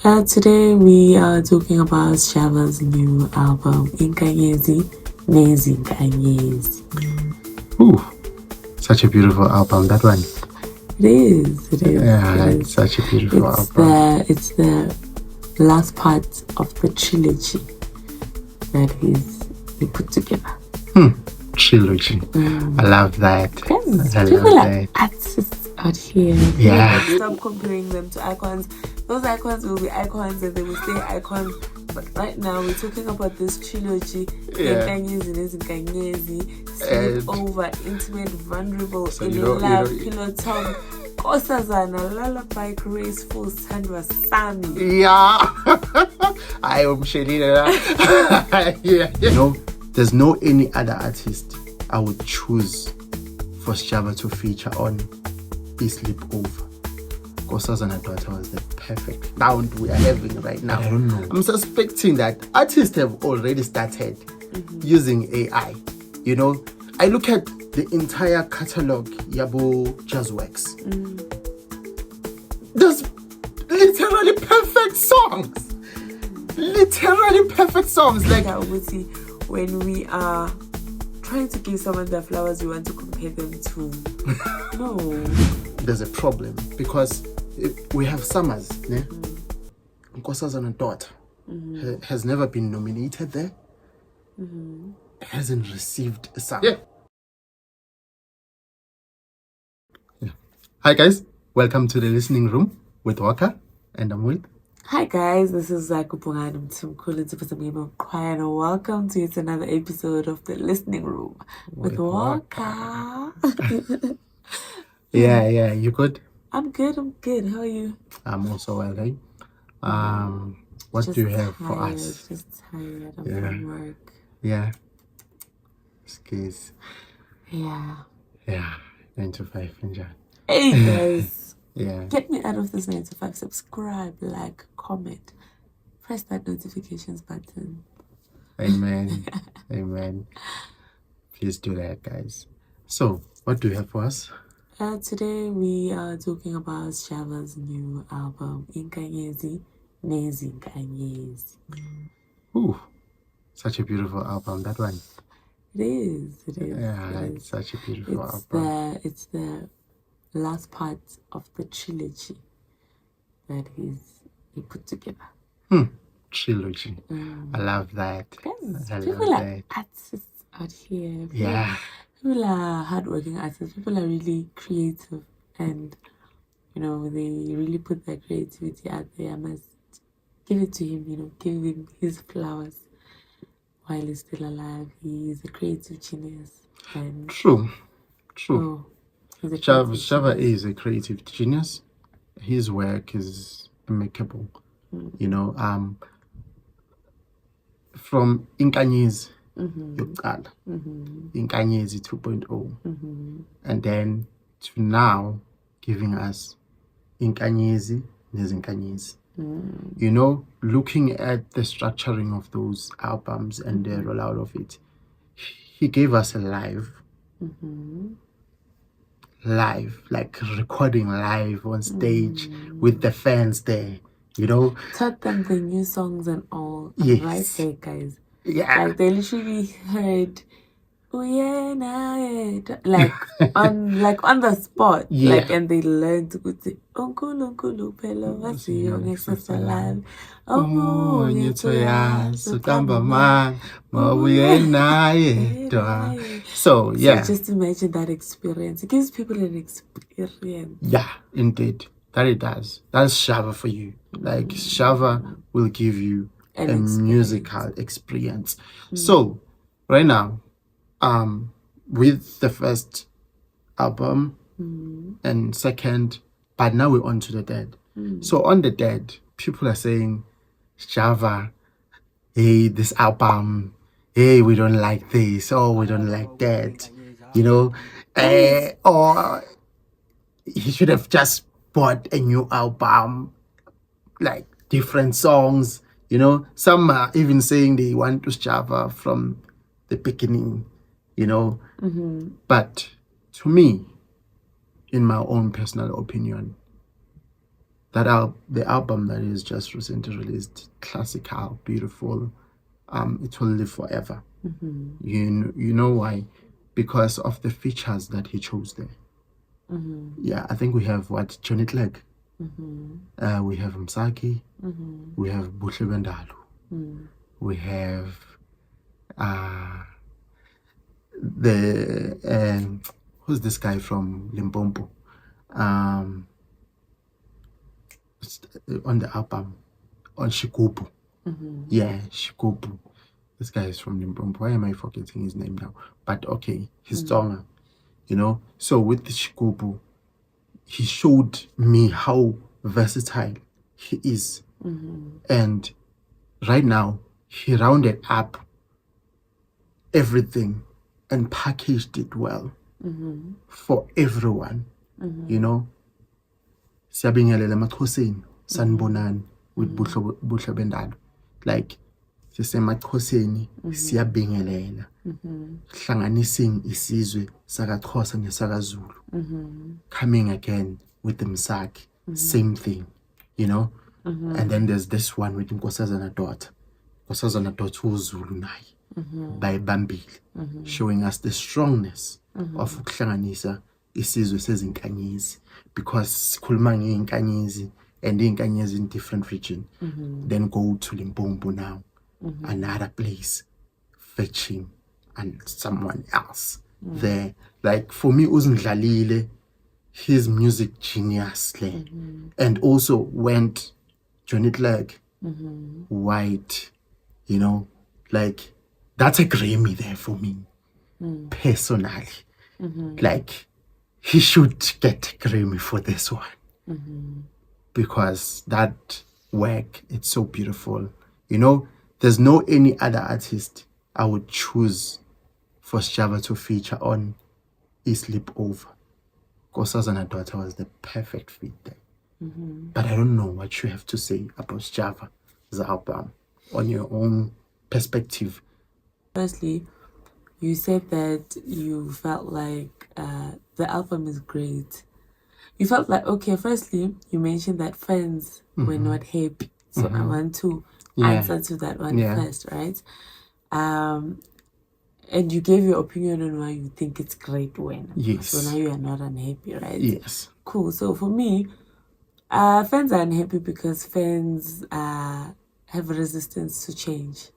Today we are talking about Shava's new album, Inkanyezi, Nezi Nkanyezi. Ooh, such a beautiful album, that one. It is. Yeah, it's such a beautiful album. It's the last part of the trilogy that he put together. Trilogy. I love that. Yes, I people love are that. artists out here. Yeah. Stop comparing them to icons. Those icons will be icons and they will stay icons. But right now we're talking about this trilogy. Nkanyezi, Nezi Nkanyezi, Sleep Over, Intimate, Vulnerable, so In Love, Pillow Talk, Kosazana, Lullaby, Graceful, Sandra, Sami. Yeah. I am Shelina. Yeah. You know, there's no any other artist I would choose for Shava to feature on Sleep Over. Nkosazana Daughter was the perfect sound we are having right now. I don't know. I'm suspecting that artists have already started using AI. You know, I look at the entire catalog, Yabo Jazzworks. There's literally perfect songs. Literally perfect songs. Like, when we are trying to give someone the flowers we want to compare them to, no. There's a problem because we have Summers, ne? Nkosazana Daughter has never been nominated there. Hasn't received a song. Yeah. Hi guys, welcome to the listening room with Waka, and I'm with. Hi guys, this is Zakupungani Mtumkulu and welcome to yet another episode of the listening room with Waka. Yeah, you good? I'm good. How are you? I'm also well, right? What do you have for us? Just tired. I'm from work. Yeah. Skis. Yeah. 9 to 5, Ninja. Hey guys. Yeah. Get me out of this 9 to 5. Subscribe, like, comment. Press that notifications button. Amen. Amen. Please do that, guys. So, what do you have for us? Today we are talking about Shava's new album, Inkanyezi, Nezi Nkanyezi. Ooh, such a beautiful album, that one. It is. Yeah, it's such a beautiful album. It's the last part of the trilogy that he put together. Trilogy. I love that. Yes, people are artists out here. People are hardworking artists. People are really creative, and they really put their creativity out there. I must give it to him. Give him his flowers while he's still alive. He is a creative genius. And True. Shava is a creative genius. His work is impeccable. From Inkanyezi, yokuqala, Inkanyezi 2.0, and then to now giving us Inkanyezi Nezi Nkanyezi. Looking at the structuring of those albums and the rollout of it, he gave us a live, like recording live on stage with the fans there. Taught them the new songs and all. Yes. Right there, guys. Yeah. Like they literally heard like on the spot. Yeah. Like, and they learned to go to Unkulu Pelo Vasi alive. Oh, so yeah. So just imagine that experience. It gives people an experience. Yeah, indeed. That it does. That's Shava for you. Like Shava will give you a musical experience. So right now, with the first album and second, but now we're on to the Dead. So on the Dead, people are saying, Shava, hey, this album, hey, we don't like this, or we don't like that, or he should have just bought a new album, like different songs. Some are even saying they want to Shava from the beginning, But to me, in my own personal opinion, the album that is just recently released, classical, beautiful, it will live forever. You know why? Because of the features that he chose there. Yeah, I think we have what, Johnny Clegg, we have Msaki, we have Buhle Bendalu, we have the who's this guy from Limpopo? On the album, on Shikupu. Yeah, Shikupu. This guy is from Limpopo. Why am I forgetting his name now? But okay, he's Tonga. You know, so with the Shikupu, he showed me how versatile he is. And right now, he rounded up everything and packaged it well for everyone. You know, Siyabingelela Maxhoseni, Sanibonani with Buhle Bendalu. Like, sisemaXhoseni siyabingelela. Hlanganising isizwe sakaXhosa nesakaZulu. Coming again with the Msaki, same thing, you know. And then there's this one with Nkosazana Daughter. Nkosazana Daughter uZulu naye bayibambile, showing us the strongness of ukuhlanganisa isizwe sezinkanyezi, because sikhuluma ngeinkanyezi and inkanyezi in different region. Then go to Limpopo now, another place, fetching and someone else there. Like for me, uZindlalile, his music genius there. And also went Johnny Clegg, White, you know, like that's a Grammy there for me, personally. Like, he should get a Grammy for this one, because that work, it's so beautiful. You know, there's no any other artist I would choose for Sjava to feature on Sleepover. Nkosazana Daughter was the perfect fit there. But I don't know what you have to say about Sjava's album on your own perspective. Firstly, you said that you felt like the album is great. You felt like, okay, firstly, you mentioned that fans were not happy. So I want to answer to that one first, right? And you gave your opinion on why you think it's great when. Yes. So now you are not unhappy, right? Yes. Cool. So for me, fans are unhappy because fans have resistance to change.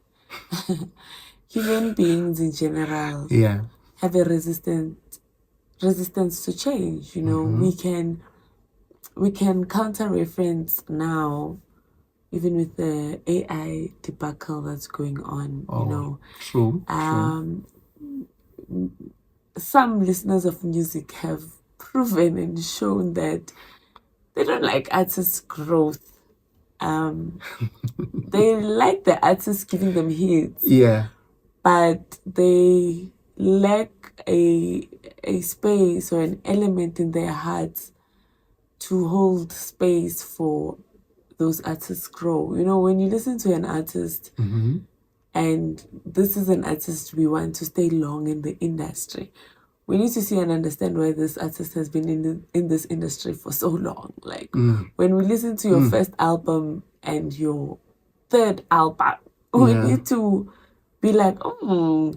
Human beings in general have a resistance to change. You know, we can counter reference now, even with the AI debacle that's going on. You know, true. Some listeners of music have proven and shown that they don't like artists' growth. They like the artists giving them hits. Yeah. But they lack a space or an element in their hearts to hold space for those artists grow. You know, when you listen to an artist, and this is an artist we want to stay long in the industry, we need to see and understand why this artist has been in this industry for so long. Like, when we listen to your first album and your third album, we need to be like, you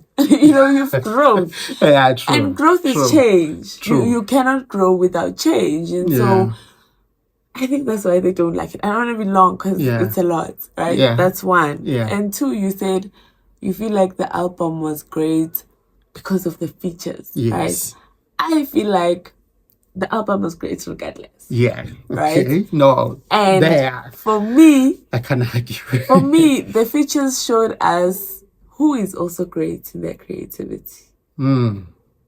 know, you've grown. Yeah, true. And growth is change. You cannot grow without change. And so I think that's why they don't like it. I don't want to be long because it's a lot, right? Yeah. That's one. Yeah. And two, you said you feel like the album was great because of the features, right? I feel like the album was great regardless. Yeah. Right? Okay. No. And for me, I can't argue. For me, the features showed us who is also great in their creativity. You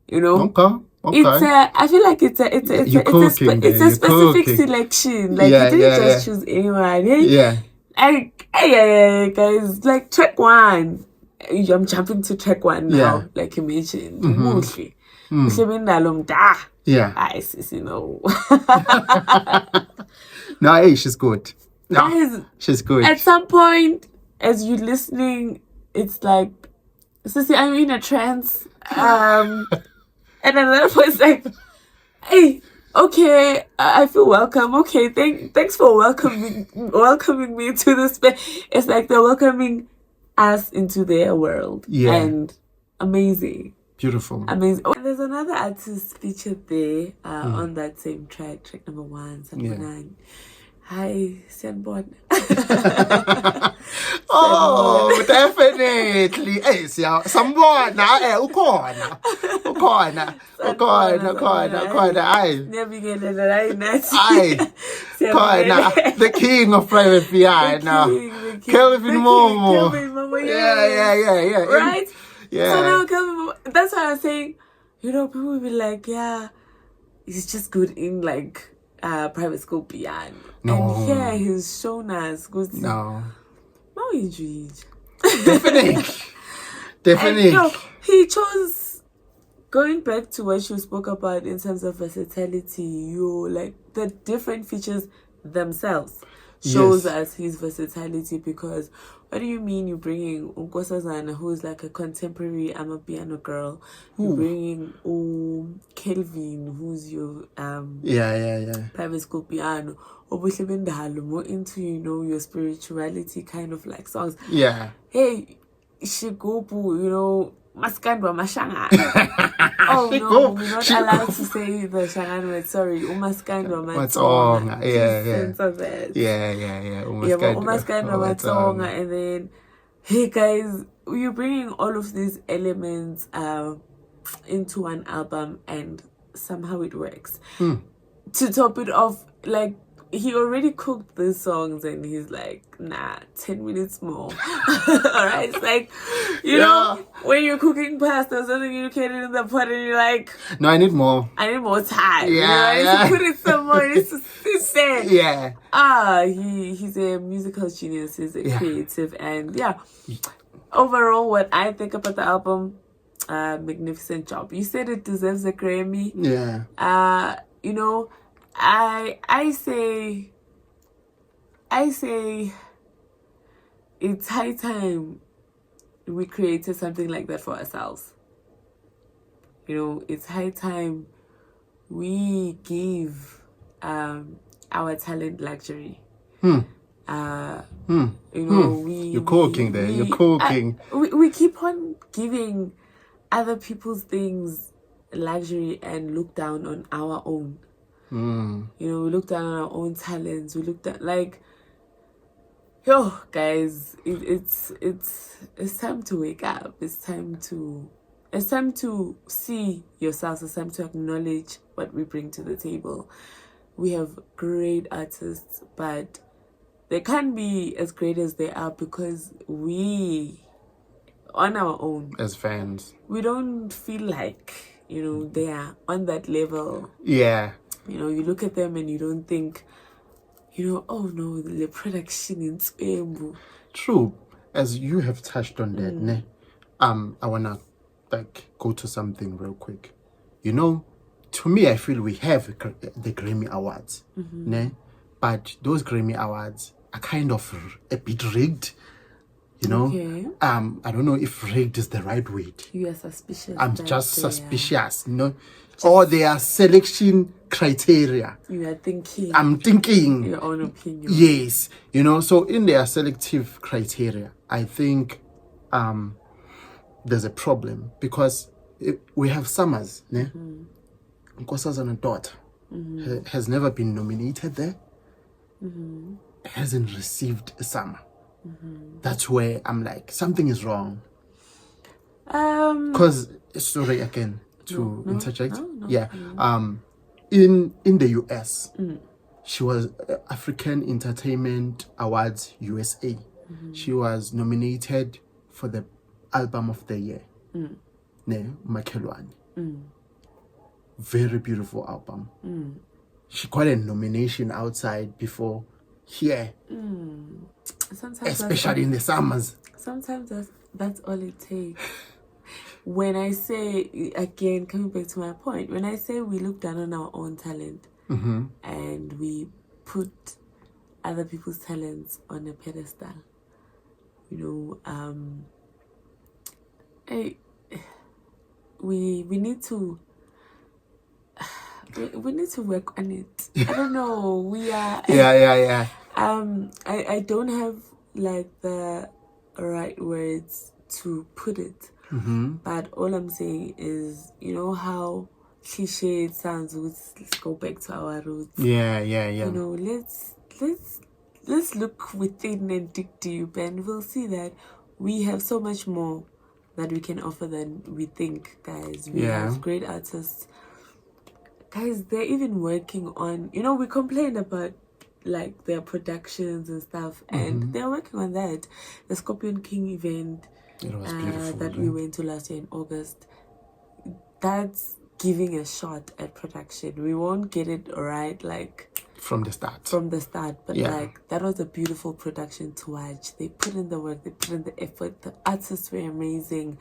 know? Okay. I feel like it's a specific selection. Like, you didn't just choose anyone. Hey, guys, like track one. I'm jumping to track one now, like you mentioned. Mostly. I see, you know. No, hey, she's good. No, guys, she's good. At some point, as you're listening, it's like, Sissy, I'm in a trance. And another voice like, hey, Okay, I feel welcome. Okay, thanks for welcoming me to this space. It's like they're welcoming us into their world. Yeah. And amazing. Beautiful. Amazing. Oh, and there's another artist featured there on that same track number 1, Sanbonani. Hi, Sanbon. Oh, definitely. Hey, Sanbona, ukhona. Aye, the king of private piano, Kelvin Momo. Yeah. Right? Yeah. So now Kelvin, that's why I was saying, people will be like, yeah, he's just good in like private school piano. No. And here he's shown us good. No. Definitely. Definitely. No, he chose, going back to what you spoke about in terms of versatility, like the different features themselves shows us his versatility. Because what do you mean you're bringing Nkosazana, who's like a contemporary piano girl? You're bringing Kelvin, who's your private school piano. Obviously, more into your spirituality kind of like songs. Yeah. Hey, Shigubu, Maskandwa Mashanga. Oh no, we're not allowed to say the Shangan word. Sorry, Umaskandwa Matsonga. Yeah. Umaskandwa Matsonga. And then, hey guys, you're bringing all of these elements into one album, and somehow it works. To top it off, like, he already cooked these songs and he's like, nah, 10 minutes more. Alright, it's like, you know, when you're cooking pasta or something, you get it in the pot and you're like, no, I need more time. Yeah. To put it somewhere, it's to sit there. Yeah. He's a musical genius, he's a creative, and overall, what I think about the album, magnificent job. You said it deserves a Grammy. Yeah. I say it's high time we created something like that for ourselves. It's high time we give our talent luxury. You're cooking there. You're cooking. We keep on giving other people's things luxury and look down on our own. We look down on our own talents. We look down, like, guys, it's time to wake up. It's time to see yourselves. It's time to acknowledge what we bring to the table. We have great artists, but they can't be as great as they are because we, on our own, as fans, we don't feel like they are on that level. Yeah. You look at them and you don't think, oh no, the production in Spembu. True. As you have touched on that, I wanna go to something real quick. To me, I feel we have the Grammy Awards, but those Grammy Awards are kind of a bit rigged. Okay. I don't know if rigged is the right word. You are suspicious. I'm just suspicious, or their selection criteria. You are thinking. I'm thinking. Your own opinion. Yes. So in their selective criteria, I think there's a problem because we have Summers, Nkosazana daughter has never been nominated there. Hasn't received a Summer. That's where I'm like, something is wrong. Because sorry again to interject. In the US, she was African Entertainment Awards USA. She was nominated for the Album of the Year. Makhelwane. Very beautiful album. She got a nomination outside before here. Especially in the summers. Sometimes that's all it takes. When I say, again, coming back to my point, when I say we look down on our own talent and we put other people's talents on a pedestal, we need to we need to work on it. I don't know. We are. Yeah. I don't have like the right words to put it. But all I'm saying is, you know how cliche it sounds. Let's go back to our roots. Yeah. You know, let's look within and dig deep, and we'll see that we have so much more that we can offer than we think, guys. We have great artists. Guys, they're even working on, you know, we complained about like their productions and stuff, and they're working on that. The Scorpion King event that we went to last year in August, that's giving a shot at production. We won't get it right like from the start, but like that was a beautiful production to watch. They put in the work, they put in the effort, the artists were amazing,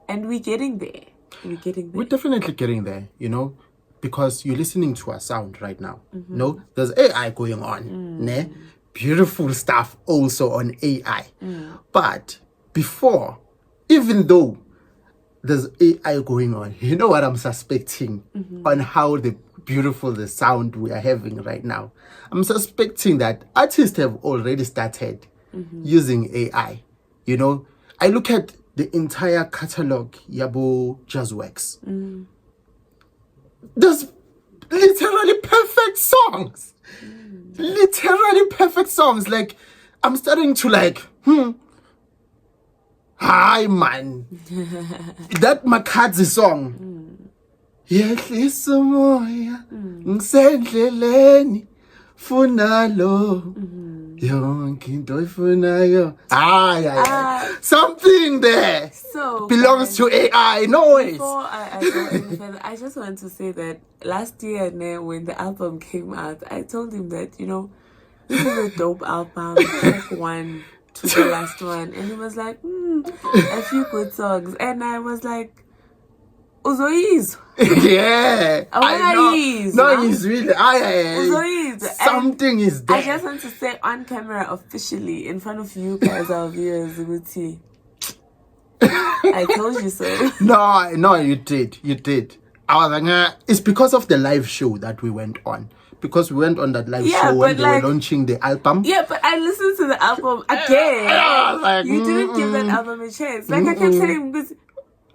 and we're getting there. We're definitely getting there, you know, because you're listening to a sound right now. No, there's AI going on. Ne? Beautiful stuff also on AI. But before, even though there's AI going on, you know what I'm suspecting on how beautiful the sound we are having right now? I'm suspecting that artists have already started using AI. You know, I look at the entire catalog, Yabo Jazzworks. There's literally perfect songs. Literally perfect songs. Like, I'm starting to like, hi man. That Makadzi song. Yehlisa umoya ngisendleleni funalo yonke into ifunayo. Something there belongs to AI. No ways. Before I go any further, I just want to say that last year when the album came out, I told him that, you know, this is a dope album, track 1 to the last one, and he was like, a few good songs, and I was like, Uzoiz. Yeah. I know. No, he's really. Something is there. I just want to say on camera officially in front of you guys, our viewers, Uguti. I told you so. No, you did. I was like, it's because of the live show that we went on. Because we went on that live show when they were launching the album. Yeah, but I listened to the album again. You didn't give that album a chance. Like I kept saying, because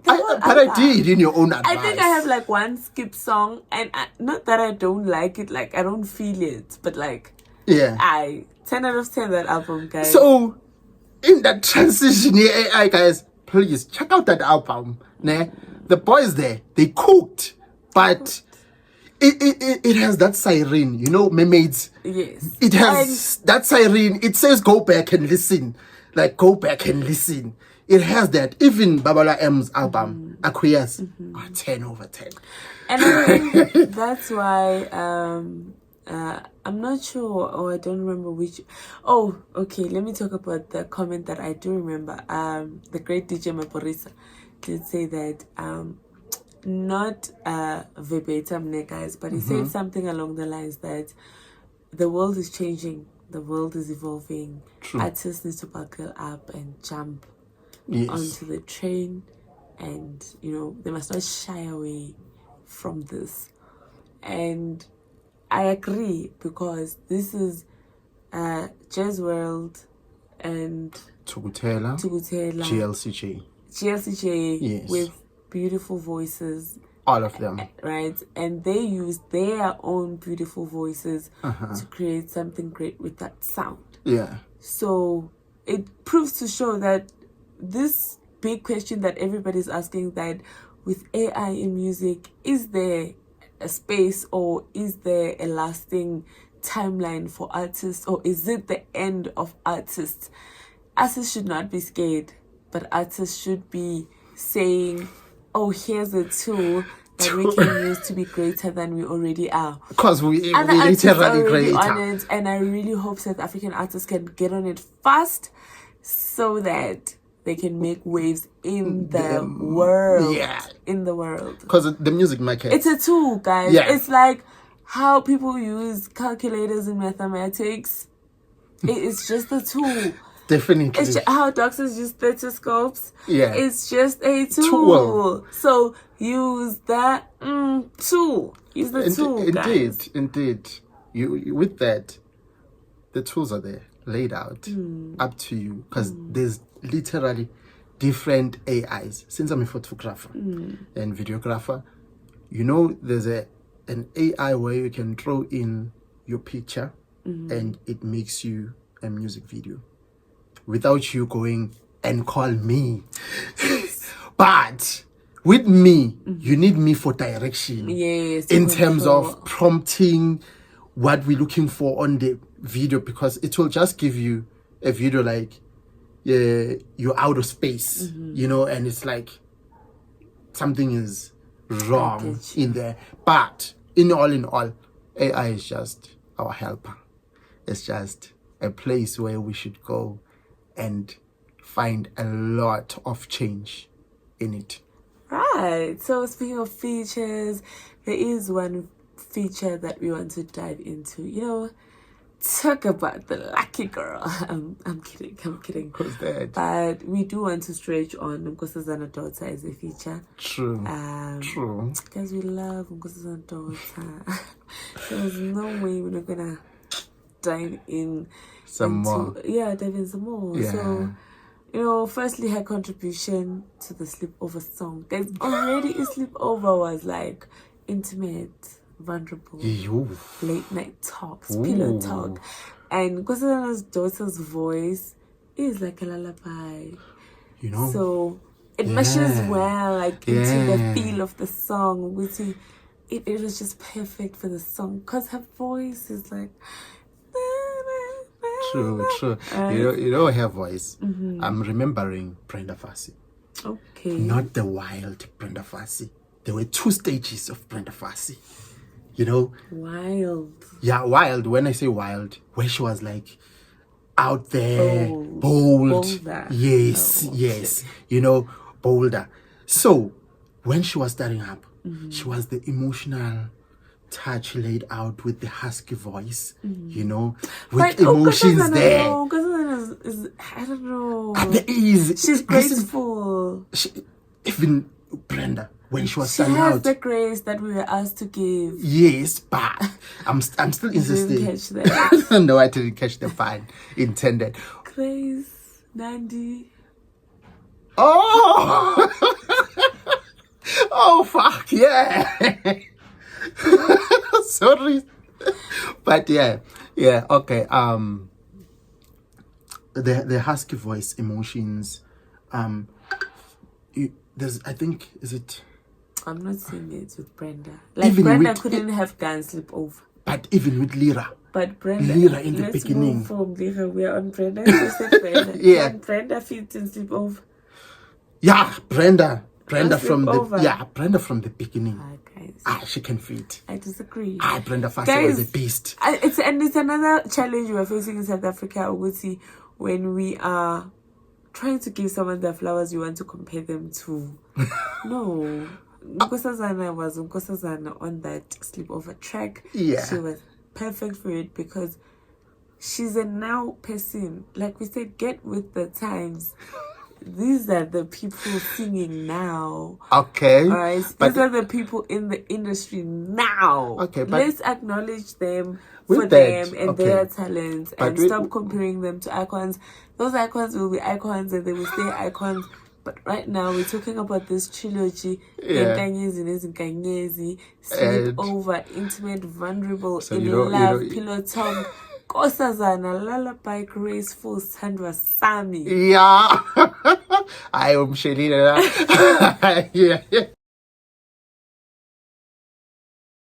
I did in your own advice. I think I have like one skip song, and not that I don't like it, like I don't feel it, but like 10 out of 10 that album, guys. So in that transition here, AI guys, please check out that album. Nah, the boys there, they cooked, but it has that siren, you know, mermaids. Yes, it has that siren. It says go back and listen, like go back and listen. It has that. Even Babala M's album, Acquiesce, 10 over 10. And I think that's why I'm not sure, or I don't remember which. Oh, okay. Let me talk about the comment that I do remember. The great DJ Maporisa did say that, not verbatim, guys, but he said something along the lines that the world is changing, the world is evolving. True. Artists need to buckle up and jump onto the train, and you know they must not shy away from this. And I agree, because this is Jazz World and Tukutela, GLCJ, with beautiful voices, all of them, right? And they use their own beautiful voices to create something great with that sound. So it proves to show that this big question that everybody's asking, that with AI in music, is there a space, or is there a lasting timeline for artists, or is it the end of artists? Artists should not be scared, but artists should be saying, oh, here's a tool that we can use to be greater than we already are. Because we literally greater. On it, and I really hope South African artists can get on it fast, so that they can make waves in the world. In the world. Because the music market, it's a tool, guys. It's like how people use calculators in mathematics. It's just a tool. Definitely. It's how doctors use stethoscopes. Yeah. It's just a tool. So use that tool. Use the tool, guys. Indeed. You with that, the tools are there, laid out, up to you. Because there's literally different AIs. Since I'm a photographer and videographer, there's an AI where you can throw in your picture and it makes you a music video without you going and call me. But with me, you need me for direction. Yes. In terms of prompting what we're looking for on the video, because it will just give you a video like you're out of space, and it's like something is wrong in there. But in all, AI is just our helper. It's just a place where we should go and find a lot of change in it. Right. So speaking of features, there is one feature that we want to dive into. Talk about the lucky girl. I'm kidding. Who's that? But we do want to stretch on Nkosazana daughter as a feature. True. True. Because we love Nkosazana daughter. There's no way we're not gonna dive in more. Yeah, dive in some more. Yeah. So, firstly, her contribution to the Sleepover song. Guys, already a Sleepover was like intimate, vulnerable, late night talks, pillow talk. And Nkosazana's daughter's voice is like a lullaby. So it meshes well, like into the feel of the song. It was just perfect for the song because her voice is like. True. Her voice. I'm remembering Brenda Fassie. Okay. Not the wild Brenda Fassie. There were 2 stages of Brenda Fassie. Wild. Yeah, wild. When I say wild, where she was like out there, bold. Yes. Bolder. So when she was starting up, she was the emotional touch laid out with the husky voice, with emotions there. I don't know. There is. She's graceful. Even Brenda, when she was starting out, she has the grace that we were asked to give. Yes, but I'm still insisting. Didn't catch that. No, I didn't catch the pun intended. Grace, Nandi. Oh, oh fuck yeah. Sorry, but yeah, okay. The husky voice, emotions. There's, I think, is it? I'm not seeing it with Brenda. Like even Brenda couldn't have done Sleepover. But even with Lyra. But Brenda, Lyra in the beginning. Move from Lyra, we're on Brenda. You said Brenda. Yeah. And Brenda fits in Sleepover. Yeah, Brenda from the beginning. Guys. She can fit. I disagree. Brenda Fassie was a beast. It's another challenge we're facing in South Africa, Uguti, when we are trying to give someone the flowers you want to compare them to. No. Nkosazana was Nkosazana on that Sleepover track. Yeah. She was perfect for it because she's a now person. Like we said, get with the times. These are the people singing now. Okay. All right. These are the people in the industry now. Okay. But let's acknowledge them for them and their talents and stop comparing them to icons. Those icons will be icons and they will stay icons. But right now we're talking about this trilogy. Sleepover, intimate, vulnerable, so in love, pillow talk. Nkosazana, lullaby, graceful, Sandra Sami. Yeah. I am Shelina. Yeah.